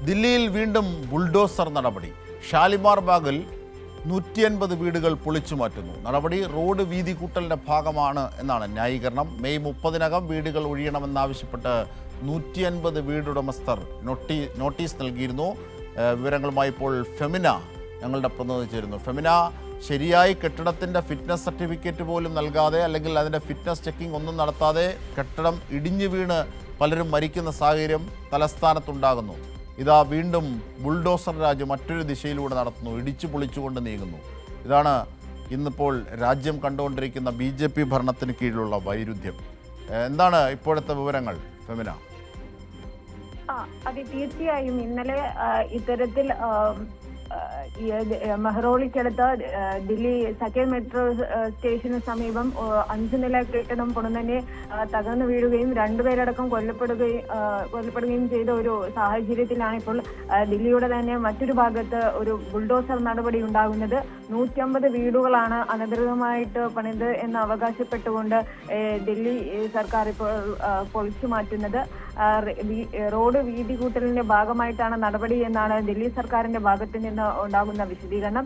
ദില്ലിയിൽ വീണ്ടും ബുൾഡോസർ നടപടി. ഷാലിമാർ ബാഗിൽ 150 വീടുകൾ പൊളിച്ചു മാറ്റുന്നു. നടപടി റോഡ് വീതി കൂട്ടലിന്റെ ഭാഗമാണ് എന്നാണ് ന്യായീകരണം. മെയ് 30-നകം വീടുകൾ ഒഴിയണമെന്നാവശ്യപ്പെട്ട് 150 വീടുടമസ്ഥർ നോട്ടീസ് നൽകിയിരുന്നു. വിവരങ്ങളുമായി ഇപ്പോൾ ഫെമിന ഞങ്ങളുടെ പ്രതിനിധി ചേരുന്നു. ഫെമിന, ശരിയായി കെട്ടിടത്തിൻ്റെ ഫിറ്റ്നസ് സർട്ടിഫിക്കറ്റ് പോലും നൽകാതെ, അല്ലെങ്കിൽ അതിൻ്റെ ഫിറ്റ്നസ് ചെക്കിംഗ് ഒന്നും നടത്താതെ കെട്ടിടം ഇടിഞ്ഞു വീണ് പലരും മരിക്കുന്ന സാഹചര്യം തലസ്ഥാനത്തുണ്ടാകുന്നു. ഇതാ വീണ്ടും ബുൾഡോസർ രാജ് മറ്റൊരു ദിശയിലൂടെ നടത്തുന്നു, ഇടിച്ചു പൊളിച്ചുകൊണ്ട് നീങ്ങുന്നു. ഇതാണ് ഇന്നിപ്പോൾ രാജ്യം കണ്ടുകൊണ്ടിരിക്കുന്ന BJP ഭരണത്തിന് കീഴിലുള്ള വൈരുദ്ധ്യം. എന്താണ് ഇപ്പോഴത്തെ വിവരങ്ങൾ ഫെമിന? അത് തീർച്ചയായും ഇന്നലെ ഇത്തരത്തിൽ മെഹ്റോളിക്കടുത്ത ദില്ലി സെക്കൻഡ് മെട്രോ സ്റ്റേഷന് സമീപം 5 നില കെട്ടിടം പൊടുന്നനെ തകർന്നു വീഴുകയും 2 പേരടക്കം കൊല്ലപ്പെടുകയും ചെയ്ത ഒരു സാഹചര്യത്തിലാണ് ഇപ്പോൾ ദില്ലിയുടെ തന്നെ മറ്റൊരു ഭാഗത്ത് ഒരു ബുൾഡോസർ നടപടി ഉണ്ടാകുന്നത്. 150 വീടുകളാണ് അനധികൃതമായിട്ട് പണിത് എന്ന് അവകാശപ്പെട്ടുകൊണ്ട് ദില്ലി സർക്കാർ ഇപ്പോൾ പൊളിച്ചു മാറ്റുന്നത്. റോഡ് വീതി കൂട്ടലിന്റെ ഭാഗമായിട്ടാണ് നടപടി എന്നാണ് ദില്ലി സർക്കാരിന്റെ ഭാഗത്ത് നിന്ന് ഉണ്ടാകുന്ന വിശദീകരണം.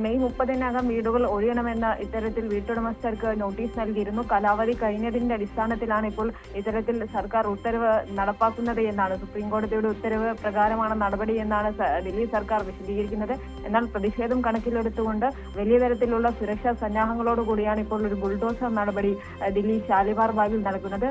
മെയ് 30-നകം വീടുകൾ ഒഴിയണമെന്ന് ഇത്തരത്തിൽ വീട്ടുടമസ്ഥർക്ക് നോട്ടീസ് നൽകിയിരുന്നു. കാലാവധി കഴിഞ്ഞതിന്റെ അടിസ്ഥാനത്തിലാണ് ഇപ്പോൾ ഇത്തരത്തിൽ സർക്കാർ ഉത്തരവ് നടപ്പാക്കുന്നത് എന്നാണ്, സുപ്രീം കോടതിയുടെ ഉത്തരവ് പ്രകാരമാണ് നടപടി എന്നാണ് ദില്ലി സർക്കാർ വിശദീകരിക്കുന്നത്. എന്നാൽ പ്രതിഷേധം കണക്കിലെടുത്തുകൊണ്ട് വലിയ തരത്തിലുള്ള സുരക്ഷാ സന്നാഹങ്ങളോടുകൂടിയാണ് ഇപ്പോൾ ഒരു ബുൾഡോസർ നടപടി ദില്ലി ഷാലിമാർ ബാഗിൽ നടക്കുന്നത്.